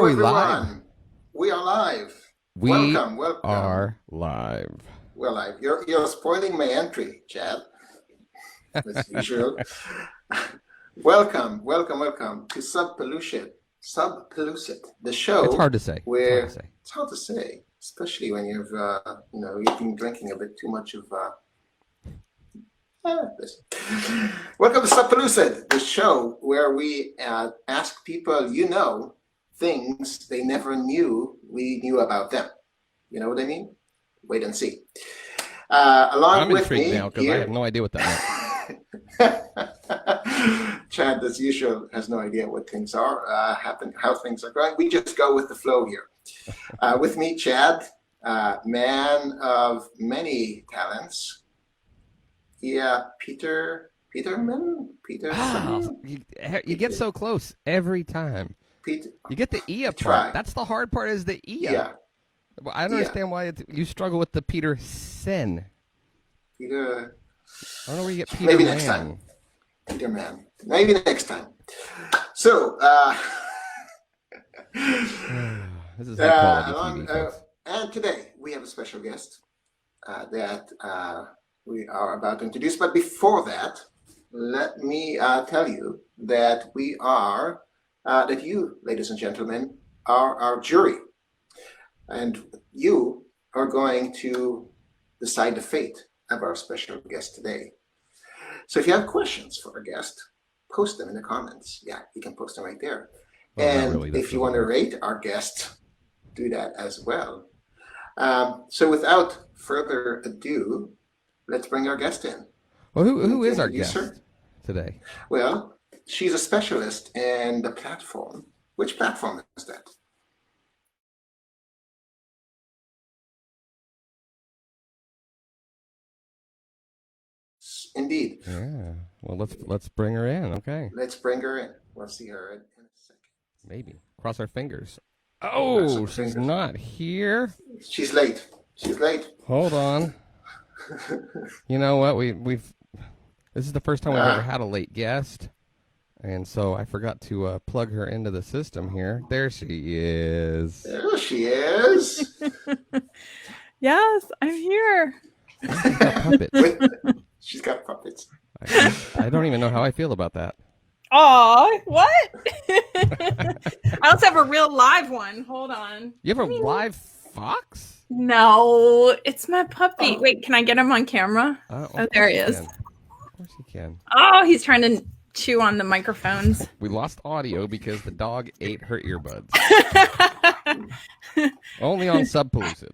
Hello, we everyone. live? We are live. We Welcome. are live. We're live. You're spoiling my entry, Chad, as usual. Welcome to Subpellucid, the show. It's hard to say. Where it's hard to say, especially when you've been drinking a bit too much of this. Welcome to Subpellucid, the show where we ask people things they never knew we knew about them. You know what I mean? Wait and see. I'm intrigued now because I have no idea what that means. Chad, as usual, has no idea what things are, how things are going. We just go with the flow here. With me, Chad, man of many talents. Yeah, Peterman. You get so close every time. You get the E part. Try. That's the hard part is the E. Yeah. I don't understand why you struggle with the Peterson. Peter. I don't know where you get Peter. Maybe next time. Peterman. Maybe next time. So, this is high quality TV, and today we have a special guest that we are about to introduce. But before that, let me tell you that we are, that you, ladies and gentlemen, are our jury. And you are going to decide the fate of our special guest today. So if you have questions for our guest, post them in the comments. Yeah, you can post them right there. Well, and really, if you want to rate our guest, do that as well. So without further ado, let's bring our guest in. Well, who is our guest today? Well, she's a specialist in the platform. Which platform is that? Indeed. Yeah. Well, let's bring her in. Okay. Let's bring her in. We'll see her in a second. Maybe. Cross our fingers. Oh, she's not here. She's late. Hold on. You know what? We've. This is the first time we've ever had a late guest, and so I forgot to plug her into the system here. There she is. There she is. Yes, I'm here. She's got puppets. She's got puppets. I don't even know how I feel about that. Aw, what? I also have a real live one. Hold on. You have a live fox? No, it's my puppy. Wait, can I get him on camera? Oh, there he is. Of course he can. Oh, he's trying to chew on the microphones. We lost audio because the dog ate her earbuds. Only on Subpellucid.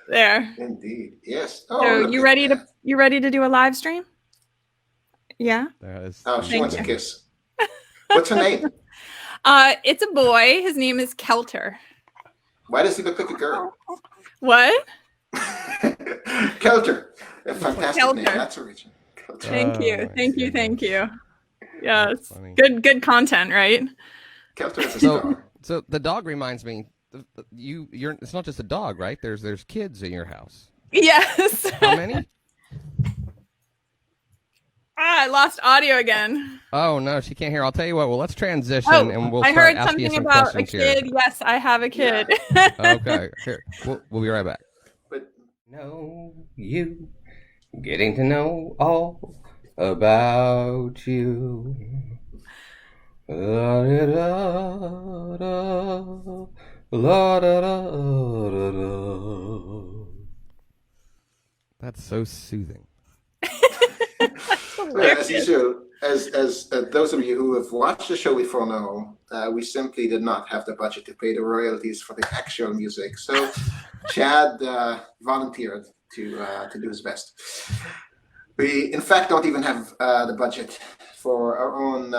There. Indeed. Yes. Oh, so you ready to do a live stream? Yeah. She wants a kiss. What's her name? It's a boy. His name is Kelter. Why does he look like a girl? What? Kelter. A fantastic name. That's original. Kelter. Thank you. Yes. Good content, right? Kelter is a star. So the dog reminds me. You're. It's not just a dog, right? There's kids in your house. Yes. How many? I lost audio again. Oh no, she can't hear. I'll tell you what. Well, let's transition and we'll start heard asking you something some about questions a kid. here. Yes, I have a kid. Yeah. Okay, here we'll be right back. But you, getting to know all about you. La, da, da, da. La, da, da, da, da. That's so soothing. As usual, as those of you who have watched the show before know, we simply did not have the budget to pay the royalties for the actual music. So Chad volunteered to do his best. We, in fact, don't even have the budget for our own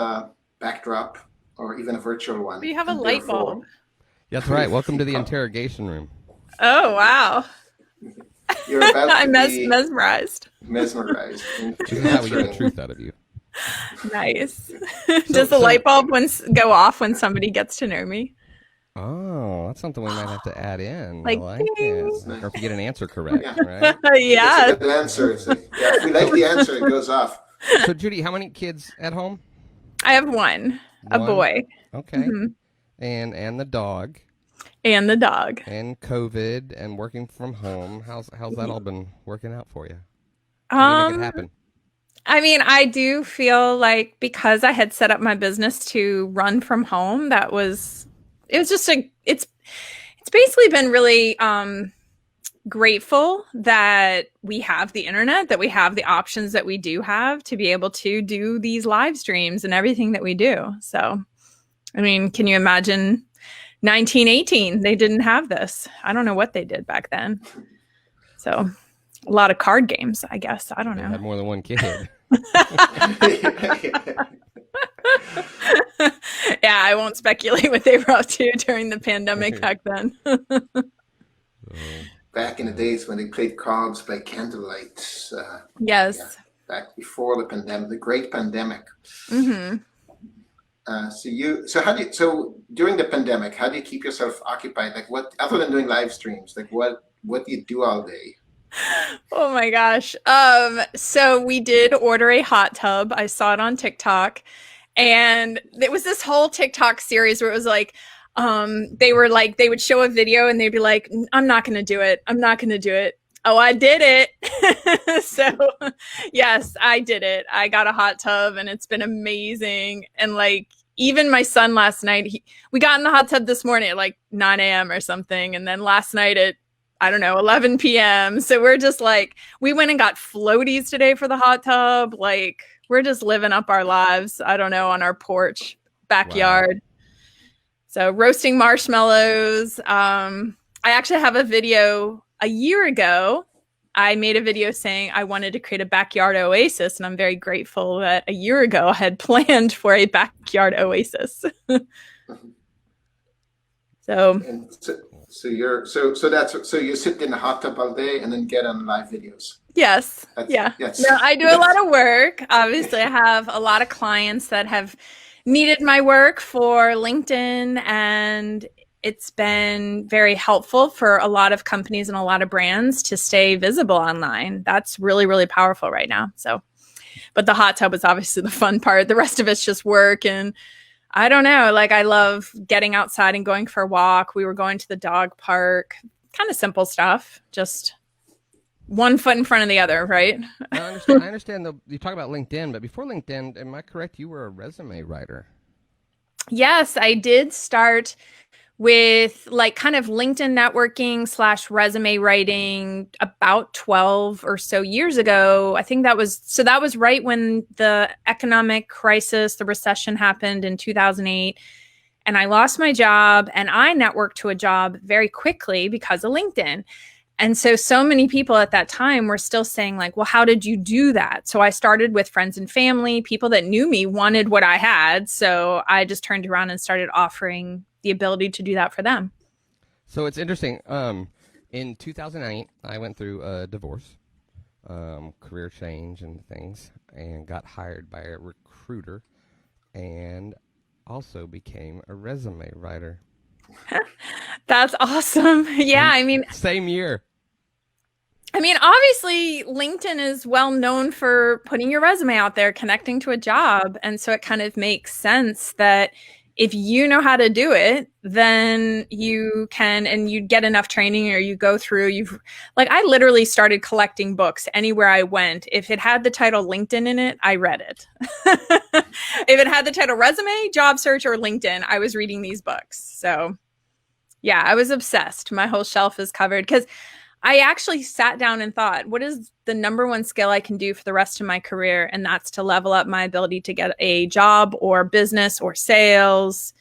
backdrop or even a virtual one. We have a light bulb. That's right. Welcome to the interrogation room. Oh, wow. You're about to I'm mesmerized. Mesmerized. This is how we get the truth out of you. Nice. Does the light bulb go off when somebody gets to know me? Oh, that's something we might have to add in. Like, I like it. Or if you get an answer correct, right? Yeah. If we like the answer, it goes off. So, Judi, how many kids at home? I have one, a boy. Okay. Mm-hmm. and the dog. And the dog. And COVID and working from home. How's that all been working out for you? How do you make it happen? I mean, I do feel like because I had set up my business to run from home, it's basically been really grateful that we have the internet, that we have the options that we do have to be able to do these live streams and everything that we do. So, I mean, can you imagine 1918? They didn't have this. I don't know what they did back then. So a lot of card games, I guess. I don't know. They had more than one kid. Yeah, I won't speculate what they were up to during the pandemic back then. Back in the days when they played cards by candlelight. Yes. Yeah, back before the pandemic, the great pandemic. Mm-hmm. So during the pandemic, how do you keep yourself occupied? Like what, other than doing live streams, like what do you do all day? Oh my gosh. So we did order a hot tub. I saw it on TikTok, and it was this whole TikTok series where it was like, they would show a video and they'd be like, I'm not going to do it. I'm not going to do it. Oh, I did it. So yes, I did it. I got a hot tub and it's been amazing. And like, even my son last night, we got in the hot tub this morning at like 9 a.m. or something. And then last night at, I don't know, 11 p.m. So we're just like, we went and got floaties today for the hot tub. Like, we're just living up our lives. I don't know, on our porch, backyard. Wow. So roasting marshmallows. I actually have a video a year ago. I made a video saying I wanted to create a backyard oasis, and I'm very grateful that a year ago I had planned for a backyard oasis. So you sit in the hot tub all day and then get on live videos. Yes. Yes. No, I do a lot of work. Obviously, I have a lot of clients that have needed my work for LinkedIn, and it's been very helpful for a lot of companies and a lot of brands to stay visible online. That's really, really powerful right now. So, but the hot tub is obviously the fun part. The rest of it's just work. And I don't know, like I love getting outside and going for a walk. We were going to the dog park, kind of simple stuff, just one foot in front of the other, right? I understand you talk about LinkedIn, but before LinkedIn, am I correct? You were a resume writer. Yes, I did start with like kind of LinkedIn networking / resume writing about 12 or so years ago. I think that was right when the economic crisis, the recession happened in 2008. And I lost my job, and I networked to a job very quickly because of LinkedIn. And so many people at that time were still saying like, well, how did you do that? So I started with friends and family. People that knew me wanted what I had. So I just turned around and started offering the ability to do that for them. So it's interesting. In 2008, I went through a divorce, career change and things, and got hired by a recruiter, and also became a resume writer. That's awesome. Yeah, I mean, same year. I mean, obviously, LinkedIn is well known for putting your resume out there, connecting to a job. And so it kind of makes sense that if you know how to do it, then you can, and you get enough training, or you go through, I literally started collecting books anywhere I went. If it had the title LinkedIn in it, I read it. If it had the title resume, job search, or LinkedIn, I was reading these books. So yeah, I was obsessed. My whole shelf is covered because I actually sat down and thought, what is the number one skill I can do for the rest of my career? And that's to level up my ability to get a job or business or sales.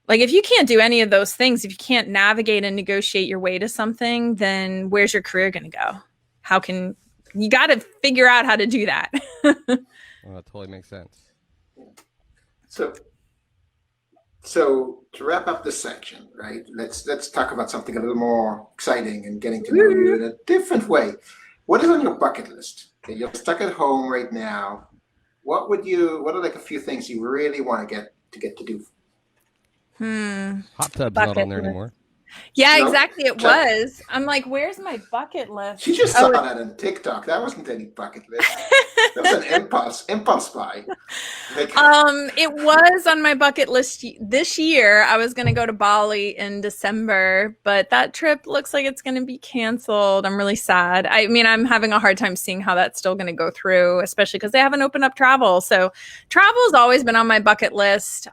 Like if you can't do any of those things, if you can't navigate and negotiate your way to something, then where's your career going to go? You got to figure out how to do that. Well, that totally makes sense. So to wrap up this section, right? Let's talk about something a little more exciting and getting to know you in a different way. What is on your bucket list? Okay, you're stuck at home right now. What are like a few things you really want to get to do? Hot tub's not on there anymore. Yeah, exactly. It was. I'm like, where's my bucket list? She just saw that on TikTok. That wasn't any bucket list. That was an impulse buy. Like, It was on my bucket list this year. I was going to go to Bali in December, but that trip looks like it's going to be canceled. I'm really sad. I mean, I'm having a hard time seeing how that's still going to go through, especially because they haven't opened up travel. So travel has always been on my bucket list.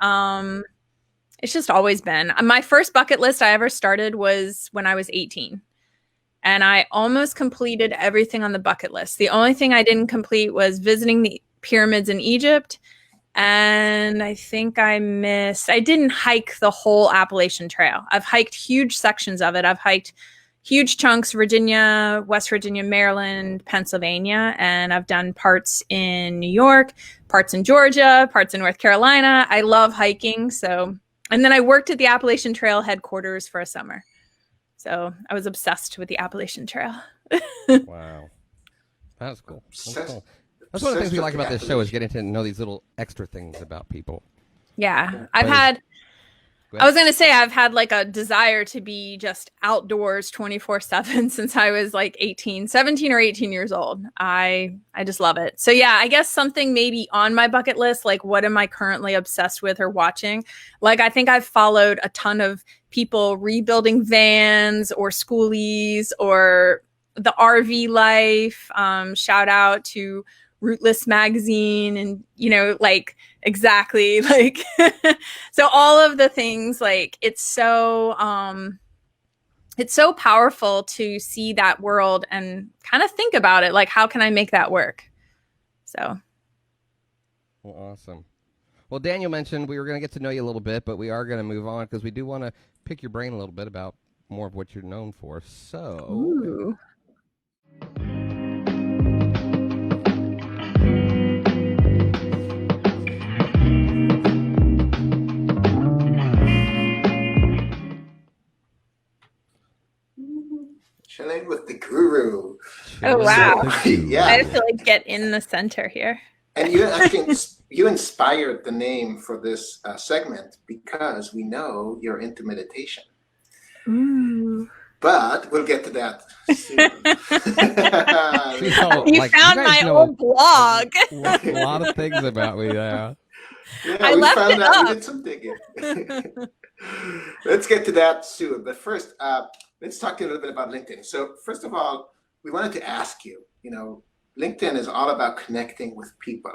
It's just always been. My first bucket list I ever started was when I was 18. And I almost completed everything on the bucket list. The only thing I didn't complete was visiting the pyramids in Egypt. And I think I didn't hike the whole Appalachian Trail. I've hiked huge sections of it. I've hiked huge chunks, Virginia, West Virginia, Maryland, Pennsylvania. And I've done parts in New York, parts in Georgia, parts in North Carolina. I love hiking. And then I worked at the Appalachian Trail headquarters for a summer. So I was obsessed with the Appalachian Trail. Wow. That's cool. That's cool. That's one of the things we like about this show is getting to know these little extra things about people. Yeah. I was going to say I've had like a desire to be just outdoors 24/7 since I was like 17 or 18 years old. I just love it. So yeah, I guess something maybe on my bucket list, like what am I currently obsessed with or watching? Like I think I've followed a ton of people rebuilding vans or schoolies or the RV life. Shout out to Rootless magazine and like exactly like so all of the things, like it's so powerful to see that world and kind of think about it, like how can I make that work? So well, awesome. Well, Daniel mentioned we were going to get to know you a little bit, but we are going to move on because we do want to pick your brain a little bit about more of what you're known for. So ooh. chilling with the guru. Oh wow. Yeah. I have to like get in the center here. And you actually you inspired the name for this segment because we know you're into meditation. Ooh. But we'll get to that soon. You found my old blog. A lot of things about me, yeah. I left it up. We did some digging. Let's get to that soon. But first, let's talk a little bit about LinkedIn. So first of all, we wanted to ask you, LinkedIn is all about connecting with people.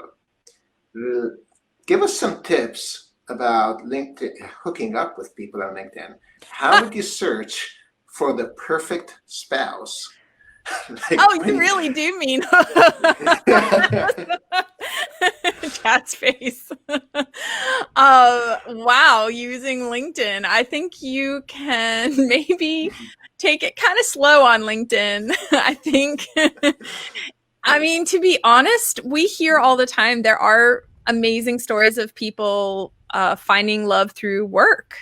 Give us some tips about LinkedIn, hooking up with people on LinkedIn. How would you search for the perfect spouse? You really do mean Cat's face. Wow, using LinkedIn. I think you can maybe take it kind of slow on LinkedIn. I think, I mean, to be honest, we hear all the time there are amazing stories of people finding love through work.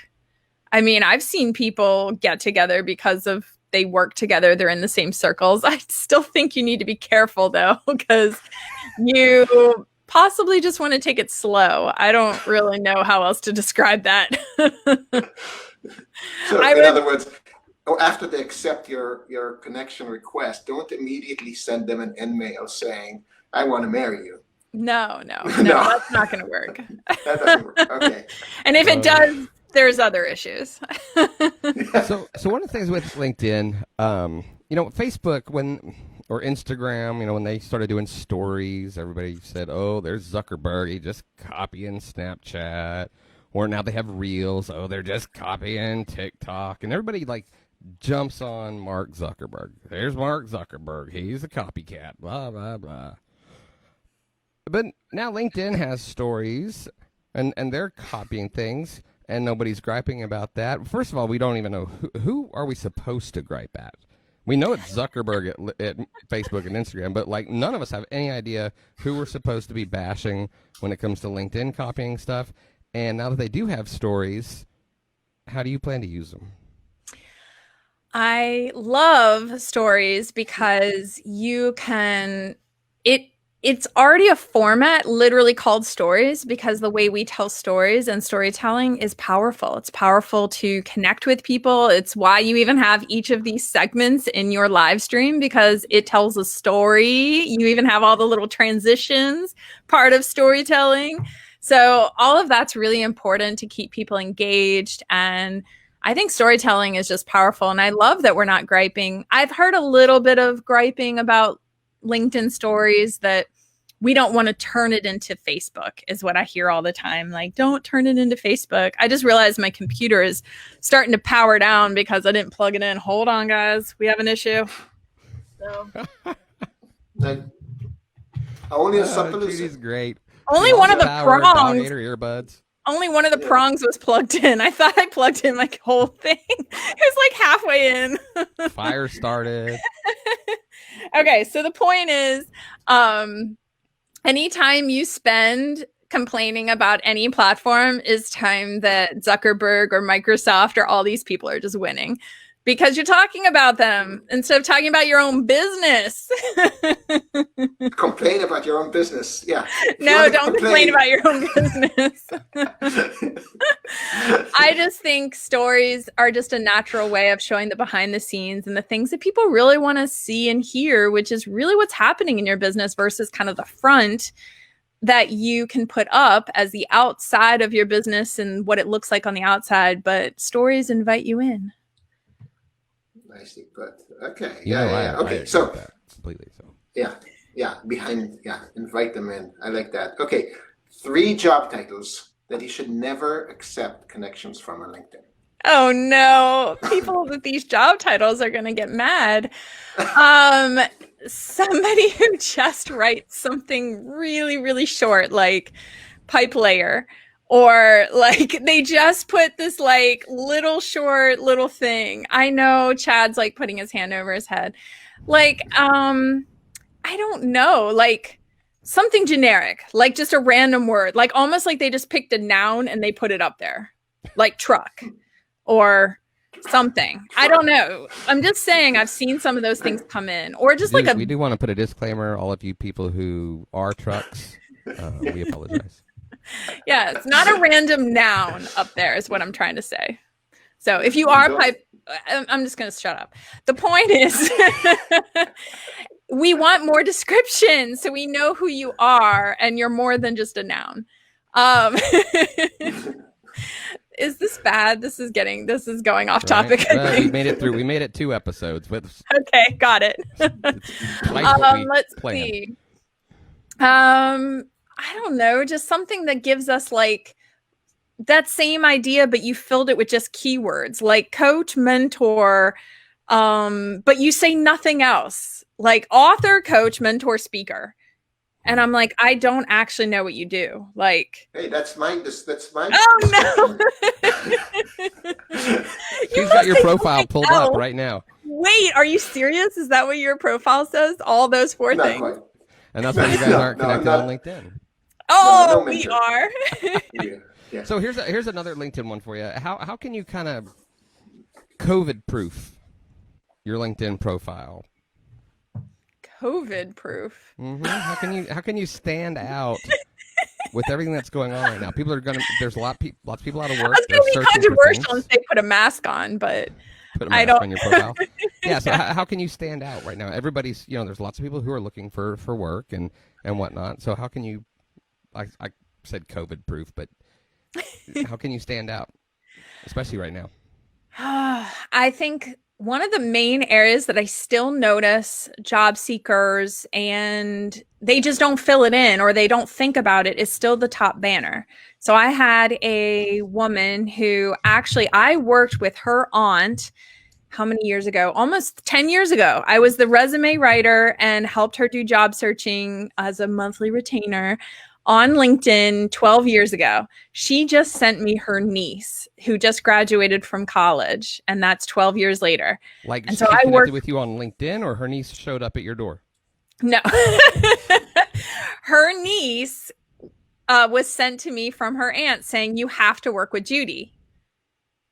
I mean, I've seen people get together because they work together. They're in the same circles. I still think you need to be careful though, because you possibly just want to take it slow. I don't really know how else to describe that. So in other words, after they accept your connection request, don't immediately send them an email saying, I want to marry you. No, that's not going to work. That doesn't work. Okay. And if it does, there's other issues. So one of the things with LinkedIn, Facebook or Instagram, when they started doing stories, everybody said, "Oh, there's Zuckerberg. He just copying Snapchat." Or now they have Reels. Oh, they're just copying TikTok, and everybody jumps on Mark Zuckerberg. There's Mark Zuckerberg. He's a copycat. Blah blah blah. But now LinkedIn has stories, and they're copying things. And nobody's griping about that. First of all, we don't even know who are we supposed to gripe at. We know it's Zuckerberg at Facebook and Instagram, but none of us have any idea who we're supposed to be bashing when it comes to LinkedIn copying stuff. And now that they do have stories, how do you plan to use them? I love stories because it's already a format literally called stories because the way we tell stories and storytelling is powerful. It's powerful to connect with people. It's why you even have each of these segments in your live stream because it tells a story. You even have all the little transitions, part of storytelling. So all of that's really important to keep people engaged. And I think storytelling is just powerful. And I love that we're not griping. I've heard a little bit of griping about LinkedIn stories that we don't want to turn it into Facebook is what I hear all the time. Like, don't turn it into Facebook. I just realized my computer is starting to power down because I didn't plug it in. Hold on, guys. We have an issue. So. Only a Subpellucid. Judy's great. Only one of the prongs. Earbuds. Only one of the prongs was plugged in. I thought I plugged in my whole thing. It was like halfway in. Fire started. Okay, so the point is, anytime you spend complaining about any platform is time that Zuckerberg or Microsoft or all these people are just winning because you're talking about them instead of talking about your own business. Complain about your own business. Yeah. No, don't complain about your own business. I just think stories are just a natural way of showing the behind the scenes and the things that people really want to see and hear, which is really what's happening in your business versus kind of the front that you can put up as the outside of your business and what it looks like on the outside. But stories invite you in. Nicely put. Okay. Okay. So completely. So. Invite them in. I like that. Okay. 3 job titles that you should never accept connections from on LinkedIn. Oh no, people with these job titles are going to get mad. Somebody who just writes something really, really short, like pipe layer, or like they just put this like little short little thing. I know Chad's like putting his hand over his head. Like, I don't know, like something generic, like just a random word, like almost like they just picked a noun and they put it up there, like truck or something. I don't know. I'm just saying I've seen some of those things come in, or just we do want to put a disclaimer. All of you people who are trucks, we apologize. Yeah, it's not a random noun up there is what I'm trying to say. So if you are pipe, I'm just going to shut up. The point is we want more description so we know who you are and you're more than just a noun. Is this bad? This is going off topic. Right. We made it through. We made it 2 episodes. Okay, got it. Let's see. I don't know, just something that gives us like that same idea, but you filled it with just keywords like coach, mentor, but you say nothing else, like author, coach, mentor, speaker. And I'm like, I don't actually know what you do. Like, hey, that's mine. That's mine. Oh no! She's got your profile pulled up right now. Wait, are you serious? Is that what your profile says? All those 4 things? Quite. And that's why you guys aren't connected on LinkedIn. Oh, we are. Yeah. So here's another LinkedIn one for you. How can you kind of COVID proof your LinkedIn profile? COVID proof. Mm-hmm. How can you stand out with everything that's going on right now? People are there's lots of people out of work. It's going to be controversial if they put a mask on, but put a mask on your profile. Yeah. So how can you stand out right now? Everybody's there's lots of people who are looking for work and whatnot. So how can you? I said COVID proof, but how can you stand out, especially right now? I think one of the main areas that I still notice job seekers and they just don't fill it in or they don't think about it is still the top banner. So I had a woman who actually I worked with her aunt. How many years ago? Almost 10 years ago. I was the resume writer and helped her do job searching as a monthly retainer on LinkedIn 12 years ago. She just sent me her niece who just graduated from college, and that's 12 years later. Like, and so I worked with you on LinkedIn, or her niece showed up at your door? No. Her niece was sent to me from her aunt saying, you have to work with Judi.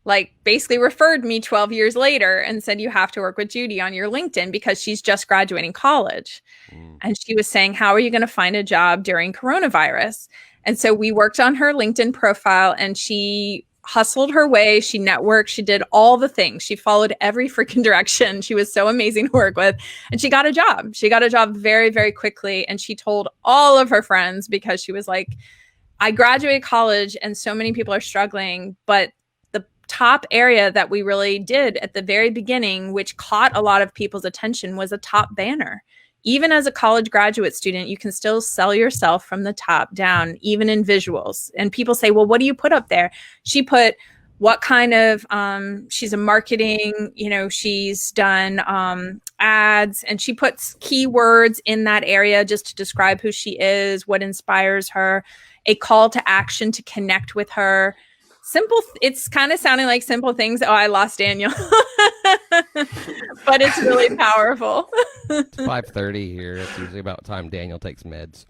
like basically referred me 12 years later and said, you have to work with Judi on your LinkedIn because she's just graduating college. And she was saying, how are you going to find a job during coronavirus? And so we worked on her LinkedIn profile, and she hustled her way. She networked. She did all the things. She followed every freaking direction. She was so amazing to work with. And she got a job. She got a job very, very quickly. And she told all of her friends, because she was like, I graduated college and so many people are struggling, but the top area that we really did at the very beginning, which caught a lot of people's attention, was a top banner. Even as a college graduate student, you can still sell yourself from the top down, even in visuals. And people say, well, what do you put up there? She put what kind of, she's a marketing, she's done ads, and she puts keywords in that area just to describe who she is, what inspires her, a call to action to connect with her. Simple. It's kind of sounding like simple things. Oh, I lost Daniel. But it's really powerful. It's 5:30 here. It's usually about time Daniel takes meds.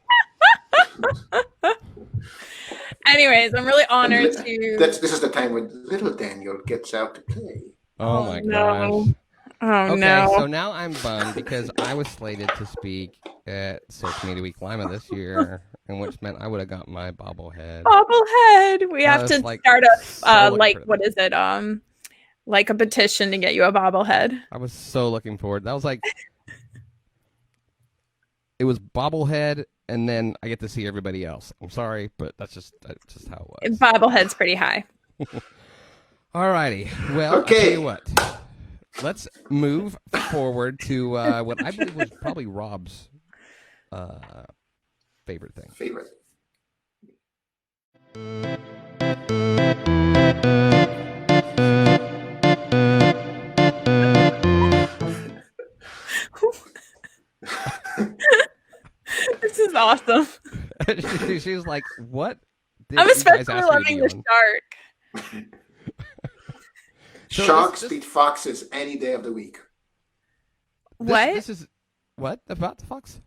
Anyways, I'm really honored to. This is the time when little Daniel gets out to play. Oh my no. gosh. Oh, Okay, no. so now I'm bummed because I was slated to speak at Social Media Week Lima this year, and which meant I would have got my bobblehead. Bobblehead. We have was, to like, start so looking for what is it? Like a petition to get you a bobblehead. I was so looking forward. That was like, it was bobblehead, and then I get to see everybody else. I'm sorry, but that's just how it was. Bobblehead's pretty high. Alrighty. Well, Okay. I'll tell you what. Let's move forward to what I believe was probably Rob's favorite thing. Favorite. This is awesome. she was like, "What?" Did I'm you guys especially ask me to loving be the on?" shark. So Sharks this- beat foxes any day of the week. What? This is what about the fox?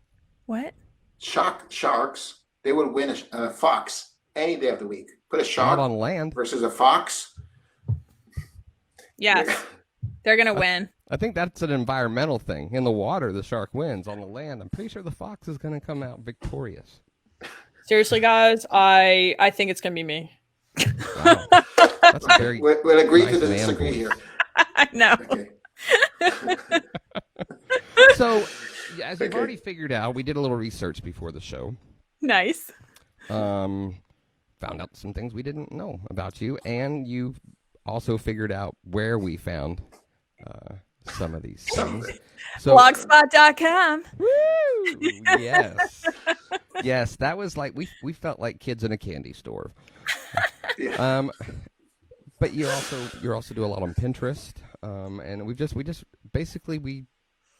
What? Sharks, they will win a fox any day of the week. Put a Not shark on land. versus a fox. Yes. They're going to win. I think that's an environmental thing. In the water, the shark wins. On the land, I'm pretty sure the fox is going to come out victorious. Seriously, guys, I think it's going to be me. Wow. That's a very We'll agree nice to man disagree voice. here. I know. Okay. So, yeah, as you've Okay. already figured out, we did a little research before the show. Nice. Found out some things we didn't know about you, and you also figured out where we found some of these things. So, Blogspot.com. woo! Yes, yes, that was like we felt like kids in a candy store. Yeah. But you also do a lot on Pinterest, and we just basically we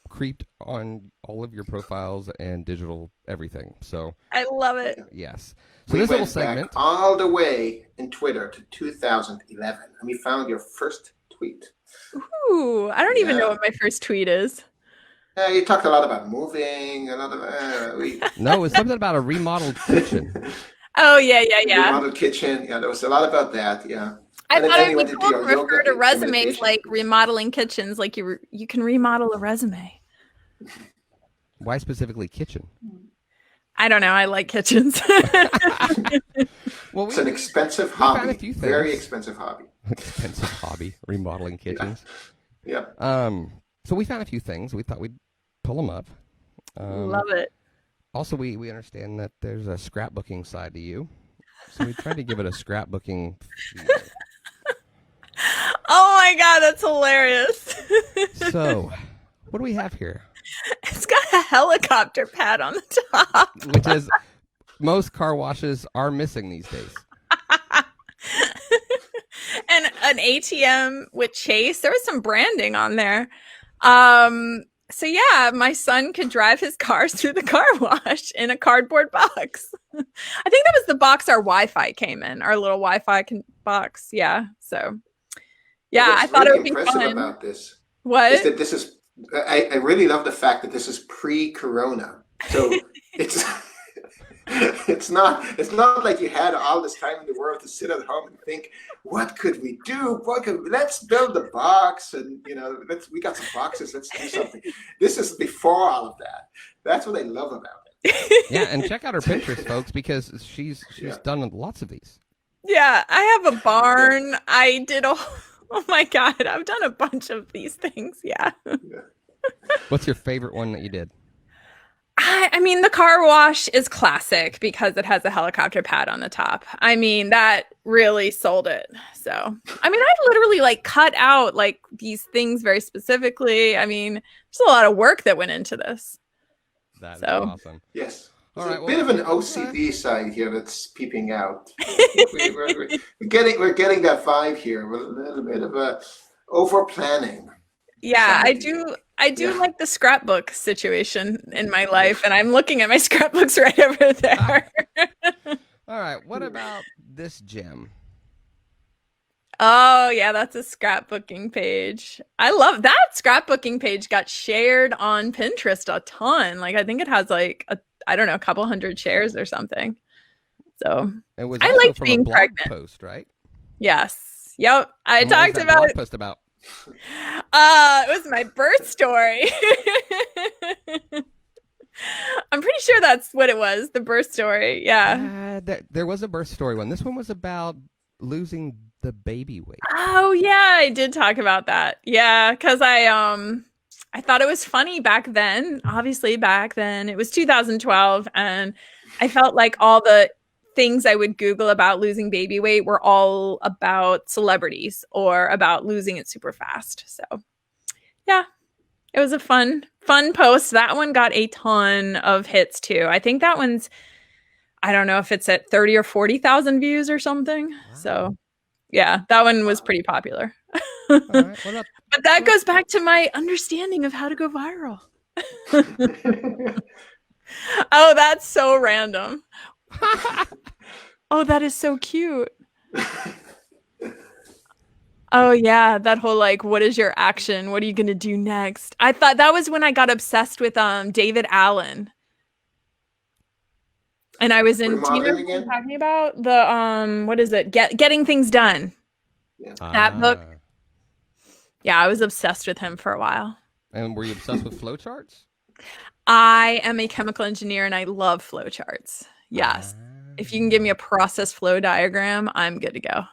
creeped on all of your profiles and digital everything. So I love it. yes, so We this little went segment. back all the way in Twitter to 2011, and we found your first tweet. Ooh, I don't even know Yeah. what my first tweet is. You talked a lot about moving, a lot of No, it's something about a remodeled kitchen. Oh, yeah. remodeled kitchen. Yeah, there was a lot about that. Yeah. I And then thought Annie it would went be into cool your to yoga refer to resumes implementation. like remodeling kitchens, like you can remodel a resume. Why specifically kitchen? I don't know. I like kitchens. Well, It's an expensive found hobby. a few Very things. expensive hobby. expensive hobby, remodeling kitchens. Yeah. So we found a few things. We thought we'd pull them up. Love it. Also, we understand that there's a scrapbooking side to you, so we tried to give it a scrapbooking feel. Oh my God, that's hilarious. So, what do we have here? It's got a helicopter pad on the top. Which is, most car washes are missing these days. And an ATM with Chase. There was some branding on there. So yeah, my son could drive his cars through the car wash in a cardboard box. I think that was the box our Wi-Fi came in, our little Wi-Fi box. Yeah. So yeah, What's I thought really it would be impressive fun. about this is What? that this is. I really love the fact that this is pre-corona. So it's It's not like you had all this time in the world to sit at home and think, what could we do? Let's build a box, and we got some boxes. Let's do something. This is before all of that. That's what I love about it. Yeah, and check out her Pinterest, folks, because she's done lots of these. Yeah, I have a barn. I did oh my God, I've done a bunch of these things. Yeah. What's your favorite one that you did? I mean, the car wash is classic because it has a helicopter pad on the top. I mean, that really sold it. So, I mean, I literally like cut out like these things very specifically. I mean, there's a lot of work that went into this. That's awesome. Yes. All There's right, a bit of an OCD side here that's peeping out. we're getting that vibe here with a little bit of a over planning. Yeah, I do like the scrapbook situation in my life, and I'm looking at my scrapbooks right over there. All right, what about this gem? Oh, yeah, that's a scrapbooking page. I love that scrapbooking page got shared on Pinterest a ton. Like, I think it has like I don't know, a couple hundred shares or something. So It was I like from being a blog pregnant. post, right? Yes. Yep. I And what was talked that about blog it. post about? It was my birth story. I'm pretty sure that's what it was, the birth story. Yeah. There was a birth story one. This one was about losing the baby weight. Oh yeah, I did talk about that. Yeah, because I thought it was funny back then. Obviously, back then it was 2012, and I felt like all the things I would Google about losing baby weight were all about celebrities or about losing it super fast. So yeah, it was a fun post. That one got a ton of hits too. I think that one's, I don't know if it's at 30 or 40,000 views or something. Wow. So yeah, that one was pretty popular. All right, but that goes back to my understanding of how to go viral. Oh, that's so random. Oh, that is so cute. Oh yeah, that whole like, what is your action? What are you gonna do next? I thought that was when I got obsessed with David Allen. And I was in, do you know what I'm talking about? The what is it? Getting Things Done. Yeah. That book. Yeah, I was obsessed with him for a while. And were you obsessed with flowcharts? I am a chemical engineer and I love flowcharts. Yes. If you can give me a process flow diagram, I'm good to go.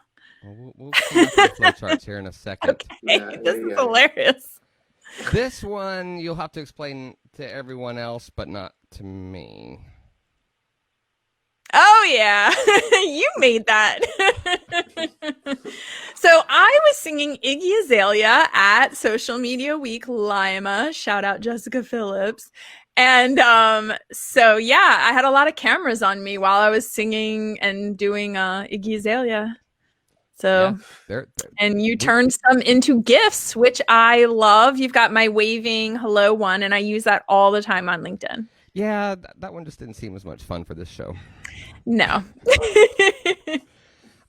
Well, we'll see the flowcharts here in a second. Okay, yeah, this is hilarious. This one you'll have to explain to everyone else, but not to me. Oh yeah, you made that. So I was singing Iggy Azalea at Social Media Week Lima. Shout out Jessica Phillips. And so yeah, I had a lot of cameras on me while I was singing and doing Iggy Azalea. So yeah, and you turned some into GIFs, which I love. You've got my waving hello one, and I use that all the time on LinkedIn. Yeah, that one just didn't seem as much fun for this show. No.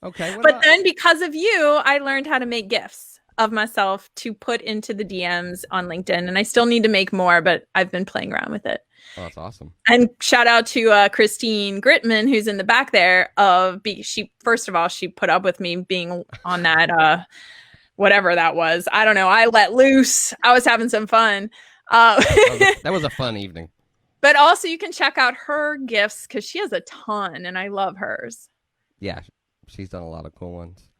Okay. But then because of you, I learned how to make GIFs of myself to put into the DMs on LinkedIn. And I still need to make more, but I've been playing around with it. Oh, that's awesome. And shout out to Christine Gritman, who's in the back there. First of all, she put up with me being on that, whatever that was. I don't know. I let loose. I was having some fun. That was a fun evening. But also you can check out her GIFs because she has a ton and I love hers. Yeah, she's done a lot of cool ones.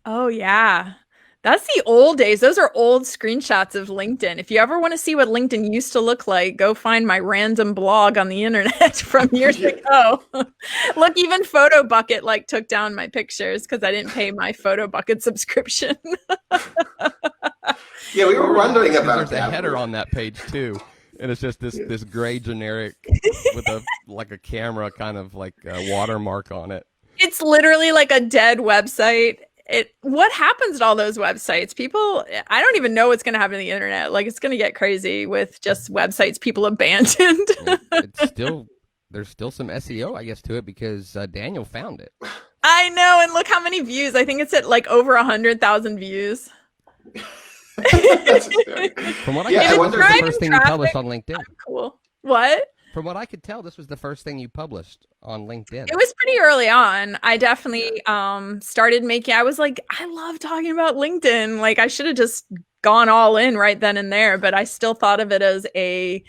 Oh, yeah. That's the old days. Those are old screenshots of LinkedIn. If you ever want to see what LinkedIn used to look like, go find my random blog on the internet from years ago. Look, even PhotoBucket took down my pictures because I didn't pay my PhotoBucket subscription. Yeah, we were wondering about there's that. There's a header on that page too. And it's just this gray generic with a camera kind of like a watermark on it. It's literally like a dead website. What happens to all those websites? People, I don't even know what's going to happen to the internet. Like it's going to get crazy with just websites people abandoned. There's still some SEO, I guess, to it because Daniel found it. I know, and look how many views. I think it's at like over 100,000 views. From what I can, it was the first thing you published on LinkedIn. Cool. What? from what I could tell, this was the first thing you published on LinkedIn. It was pretty early on. I definitely started making, I was like, I love talking about LinkedIn. Like I should have just gone all in right then and there, but I still thought of it as I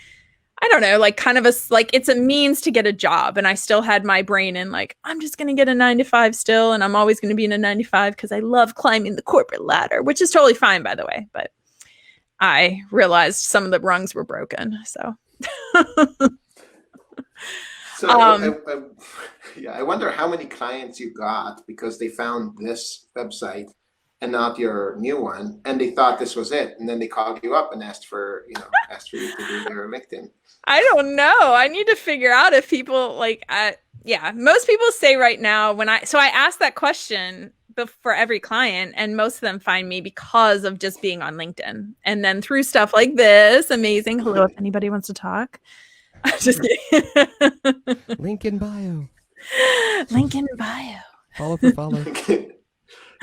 don't know, like kind of like it's a means to get a job. And I still had my brain in like, I'm just going to get a 9 to 5 still. And I'm always going to be in a 9 to 5 because I love climbing the corporate ladder, which is totally fine, by the way. But I realized some of the rungs were broken. So, So I wonder how many clients you got because they found this website and not your new one, and they thought this was it, and then they called you up and asked for you to do their LinkedIn. I don't know. I need to figure out if people most people say right now so I asked that question for every client, and most of them find me because of just being on LinkedIn, and then through stuff like this. Amazing. Hello, if anybody wants to talk. Just kidding. Link in bio. Link in bio. Follow for follow.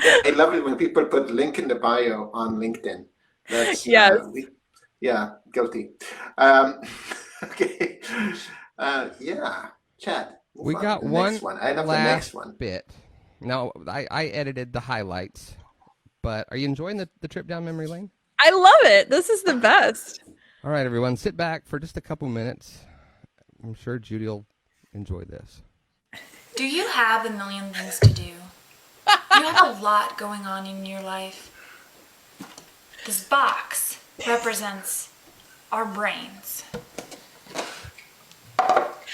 I love it when people put link in the bio on LinkedIn. That's yes. Guilty. Okay. Chad. We got one I love the next one. bit. Now, I edited the highlights, but are you enjoying the trip down memory lane? I love it. This is the best. All right, everyone, sit back for just a couple minutes. I'm sure Judi will enjoy this. Do you have a million things to do? You have a lot going on in your life. This box represents our brains.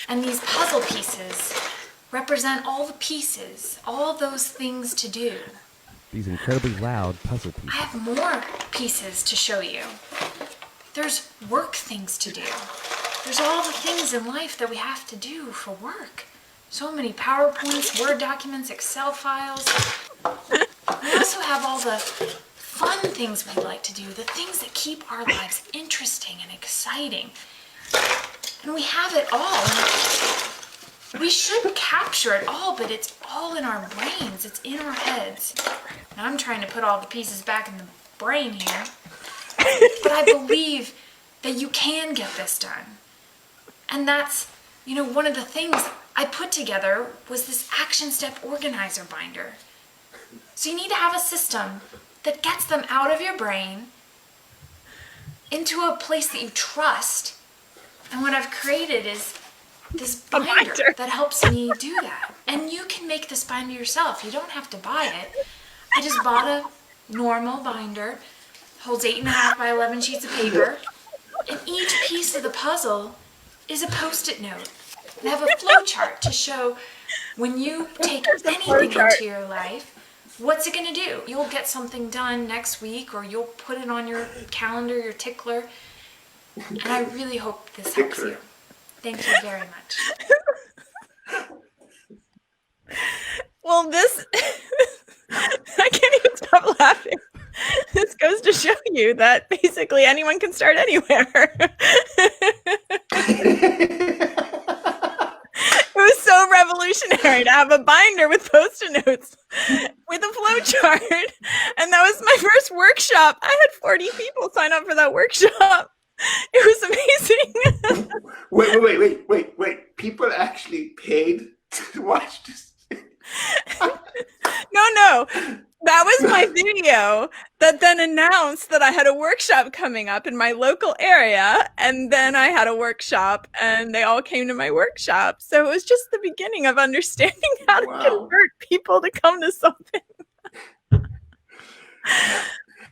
And these puzzle pieces represent all the pieces, all those things to do. These incredibly loud puzzle pieces. I have more pieces to show you. There's work things to do. There's all the things in life that we have to do for work. So many PowerPoints, Word documents, Excel files. We also have all the fun things we like to do, the things that keep our lives interesting and exciting. And we have it all. We should capture it all, but it's all in our brains. It's in our heads. Now I'm trying to put all the pieces back in the brain here. But I believe that you can get this done. And that's, one of the things I put together was this action step organizer binder. So you need to have a system that gets them out of your brain into a place that you trust. And what I've created is this binder that helps me do that. And you can make this binder yourself. You don't have to buy it. I just bought a normal binder. Holds 8.5 by 11 sheets of paper. And each piece of the puzzle is a Post-it note. They have a flow chart to show when you take anything into your life, what's it going to do? You'll get something done next week, or you'll put it on your calendar, your tickler. And I really hope this helps you. Thank you very much. Well, I can't even stop laughing. This goes to show you that basically anyone can start anywhere. It was so revolutionary to have a binder with Post-it notes with a flow chart. And that was my first workshop. I had 40 people sign up for that workshop. It was amazing. Wait. People actually paid to watch this. No. That was my video that then announced that I had a workshop coming up in my local area. And then I had a workshop and they all came to my workshop. So it was just the beginning of understanding how to convert people to come to something.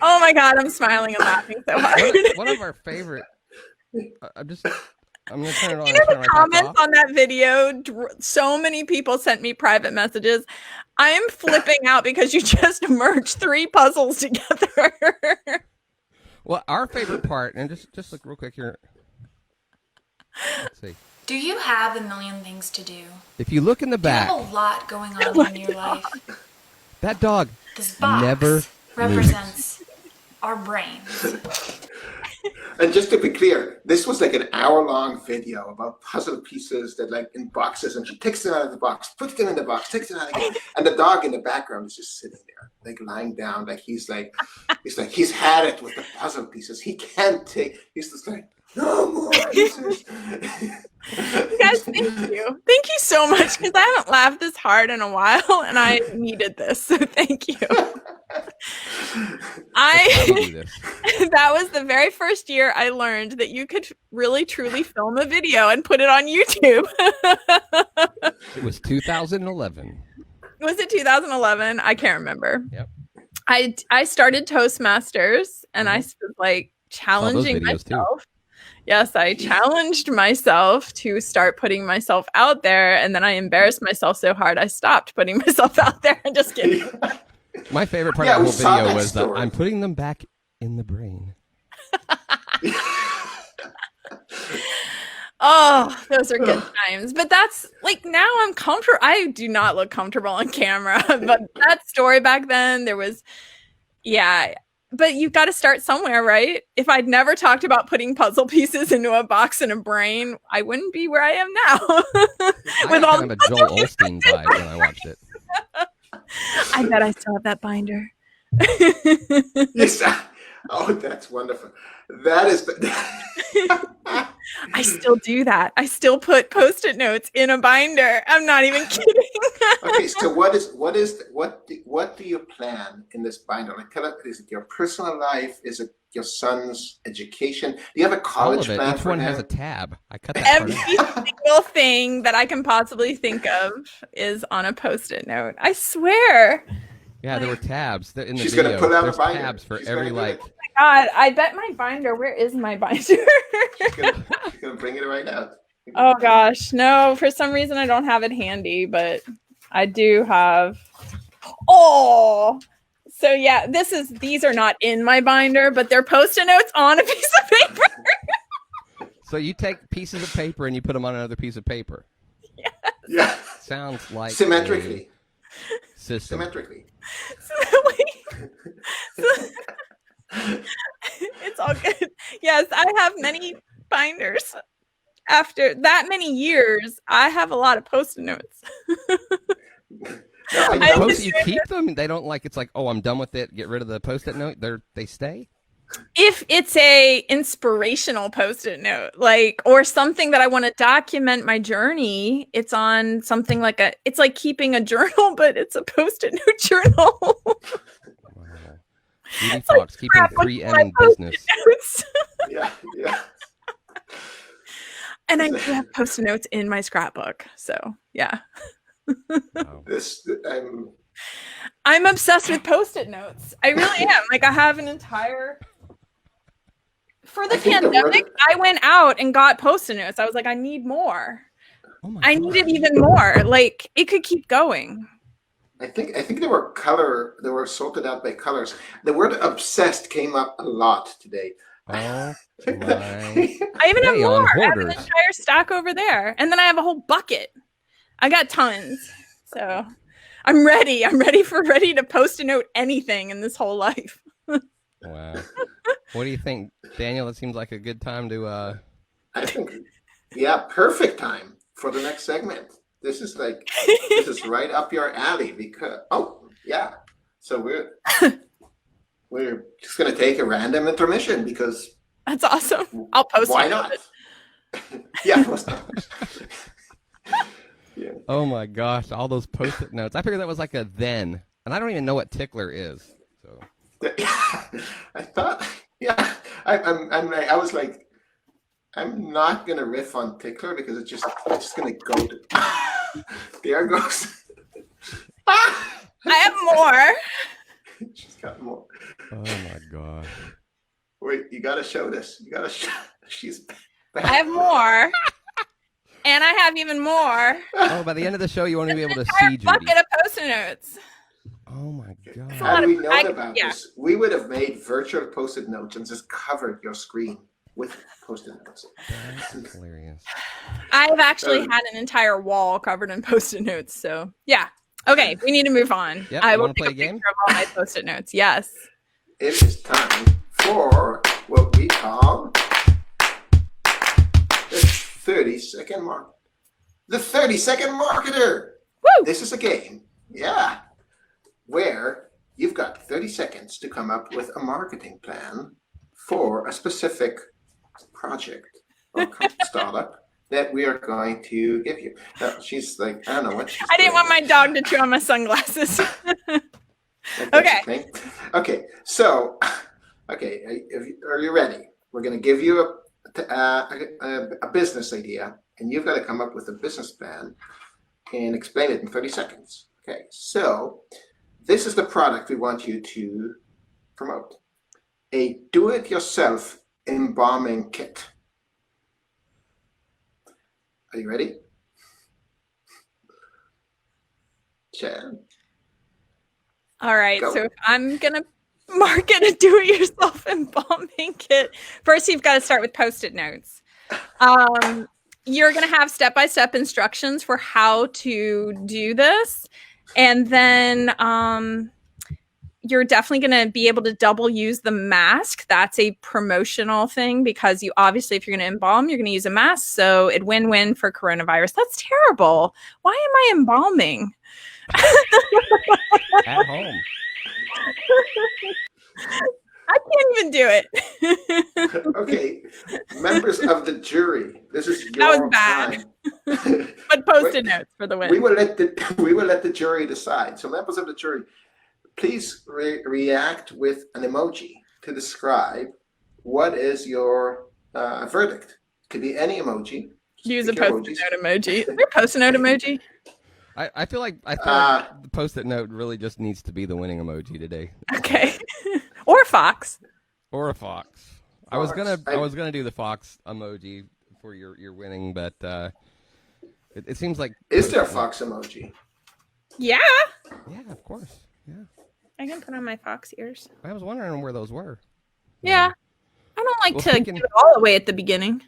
Oh my God, I'm smiling and laughing so hard. One of our favorite, I'm going to turn it on. The comments on that video, so many people sent me private messages. I am flipping out because you just merged 3 puzzles together. Well, our favorite part, and just look real quick here. Let's see. Do you have a million things to do? If you look in the back, you have a lot going on in your life. That dog This box never represents our brains. And just to be clear, this was like an hour-long video about puzzle pieces that like in boxes, and she takes them out of the box, puts them in the box, takes them out again, and the dog in the background is just sitting there, like lying down, like he's had it with the puzzle pieces. He can't take. He's just like, No more pieces. Guys, thank you. Thank you so much because I haven't laughed this hard in a while and I needed this. So thank you. That's why we do this. That was the very first year I learned that you could really truly film a video and put it on YouTube. It was 2011. Was it 2011? I can't remember. Yep. I started Toastmasters and I was like Saw those challenging videos, too. myself. Yes, I challenged myself to start putting myself out there, and then I embarrassed myself so hard I stopped putting myself out there. I'm just kidding. My favorite part Yeah, of we the saw whole video that was that story. I'm putting them back in the brain. Oh, those are good times. But that's like now I'm comfortable. I do not look comfortable on camera, but that story back then, there was, yeah. But you've got to start somewhere, right? If I'd never talked about putting puzzle pieces into a box in a brain, I wouldn't be where I am now. I got kind of a Joel Osteen vibe when I watched it. I bet I still have that binder. Yes. Oh, that's wonderful. That is. I still do that. I still put Post-it notes in a binder. I'm not even kidding. Okay, so what do you plan in this binder? Like, tell us, is it your personal life? Is it your son's education? Do you have a All college of it. plan Each for one him? has a tab. I cut that part Every out. single thing that I can possibly think of is on a Post-it note. I swear. Yeah, there were tabs in the She's video. gonna pull out a There's binder. tabs for She's every gonna do like. it. God, I bet my binder. Where is my binder? She's gonna bring it right out. Oh gosh, no. For some reason, I don't have it handy, but I do have. Oh, so yeah. These are not in my binder, but they're Post-it notes on a piece of paper. So you take pieces of paper and you put them on another piece of paper. Yeah, Sounds like symmetrically. a system. Symmetrically. So that way- it's all good. Yes, I have many binders. After that many years, I have a lot of Post-it notes. No, I I know. Post you keep them. They don't like. It's like, oh, I'm done with it. Get rid of the Post-it note. They stay. If it's a inspirational Post-it note, like, or something that I want to document my journey, it's on something like it's like keeping a journal, but it's a Post-it note journal. Wow. Judi Fox keeping crap, 3M in business. Notes. Yeah, yeah. And I do have Post-it notes in my scrapbook. So yeah. Wow. I'm obsessed with Post-it notes. I really am. Like I have an entire. For the I think the pandemic, word- I went out and got Post-it notes. I was like, I need more. Oh my I God. needed even more. Like it could keep going. I think they were sorted out by colors. The word obsessed came up a lot today. Oh my. I even have Hey, on more. I have an hoarders. entire stack over there. And then I have a whole bucket. I got tons. So I'm ready. I'm ready to Post-it note anything in this whole life. Wow. What do you think, Daniel? It seems like a good time to. I think, yeah, perfect time for the next segment. This is right up your alley because yeah. So we're just gonna take a random intermission because That's awesome. I'll post why it. not? Yeah, what's not? Yeah. Oh my gosh! All those Post-it notes. I figured that was like a then, and I don't even know what tickler is. So. I thought, yeah, I was like, I'm not gonna riff on Tickler because it's just gonna go to. There goes. I have more. She's got more. Oh my gosh! Wait, you gotta show this. You gotta show. She's. I have more. And I have even more. Oh, by the end of the show, you want to be able to Entire see Judi. bucket of Post-it notes. Oh my god! Had we known I- about yeah. this, we would have made virtual Post-it notes and just covered your screen with Post-it notes. That's hilarious. I've actually had an entire wall covered in Post-it notes. So yeah. Okay, we need to move on. Yep, I you will wanna take play a a game? picture of all my Post-it notes. Yes. It is time for what we call the 30-second mark. The 30-second marketer. Woo! This is a game, yeah, where you've got 30 seconds to come up with a marketing plan for a specific project or startup that we are going to give you. Now, she's like, I don't know what she's I didn't doing. want my dog to chew on my sunglasses. Like, Okay. Okay. So, okay, are you ready? We're going to give you a business idea, and you've got to come up with a business plan and explain it in 30 seconds. Okay. So, this is the product we want you to promote: a do-it-yourself embalming kit. Are you ready? Chad? All right. Go. So if I'm going to market a do-it-yourself embalming kit, first you've got to start with Post-it notes. You're going to have step-by-step instructions for how to do this. And then you're definitely going to be able to double use the mask. That's a promotional thing because you obviously, if you're going to embalm, you're going to use a mask. So it win-win for coronavirus. That's terrible. Why am I embalming? At home. I can't even do it. Okay, members of the jury, this is your That was bad. time. But Post-it notes for the win. We will let the jury decide. So, members of the jury, please react with an emoji to describe what is your verdict. Could be any emoji. Use a Pick your Post-it emojis. note emoji. Is there a Post-it note emoji? I feel like the Post-it note really just needs to be the winning emoji today. Okay. Or Fox. Or a fox. I was gonna do the fox emoji for your winning, but it seems like Is there a fox emoji? Yeah. Yeah, of course. Yeah. I can put on my Fox ears. I was wondering where those were. Yeah. I don't like Well, to speaking- give it all away at the beginning.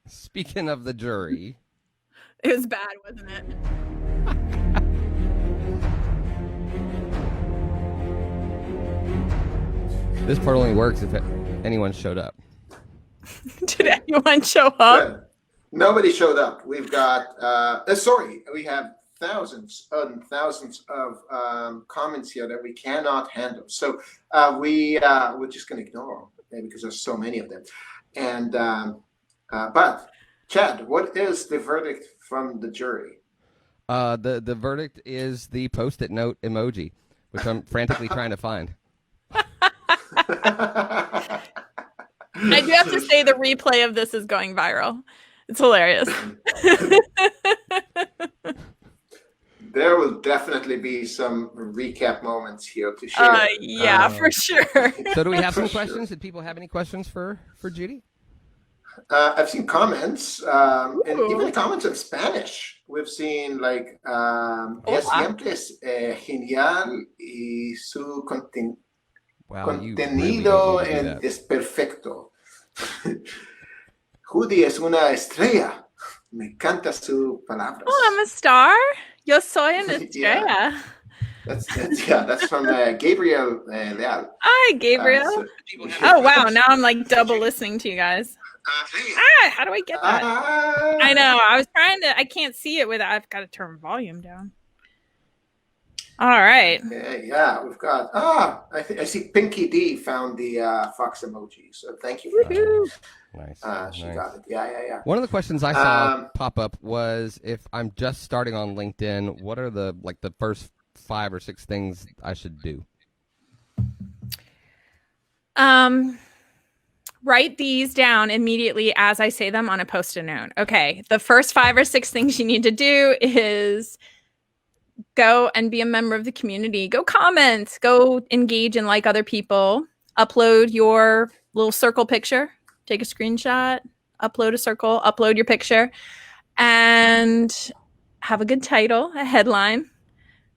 Speaking of the jury, It was bad, wasn't it? this part only works if anyone showed up. Did anyone show up? Good. Nobody showed up. We've got, we have thousands and thousands of comments here that we cannot handle. So we're just going to ignore them because there's so many of them. And but Chad, what is the verdict from the jury? The verdict is the Post-it note emoji, which I'm frantically trying to find. I do have to say the replay of this is going viral. It's hilarious. There will definitely be some recap moments here to share. Yeah, for sure. So do we have some For sure. questions? Did people have any questions for Judi? I've seen comments, and Ooh. even comments in Spanish. We've seen like, es siempre es genial y su Wow, you contenido really need to do es perfecto. Judi es una estrella. Me encanta sus palabras. Oh, I'm a star. Yo soy una estrella. Yeah. That's from Gabriel Leal. Hi, Gabriel. Oh, wow. Now I'm like double listening to you guys. How do I get that? I know. I was trying to. I can't see it without. I've got to turn volume down. All right. Yeah, we've got. I see Pinky D found the Fox emoji. So thank you for that. Woohoo. Nice. She Nice. got it. Yeah. One of the questions I saw pop up was if I'm just starting on LinkedIn, what are the first 5 or 6 things I should do? Write these down immediately as I say them on a Post-it note. Okay. The first 5 or 6 things you need to do is go and be a member of the community. Go comment. Go engage and like other people. Upload your little circle picture. Take a screenshot. Upload a circle. Upload your picture. And have a good title, a headline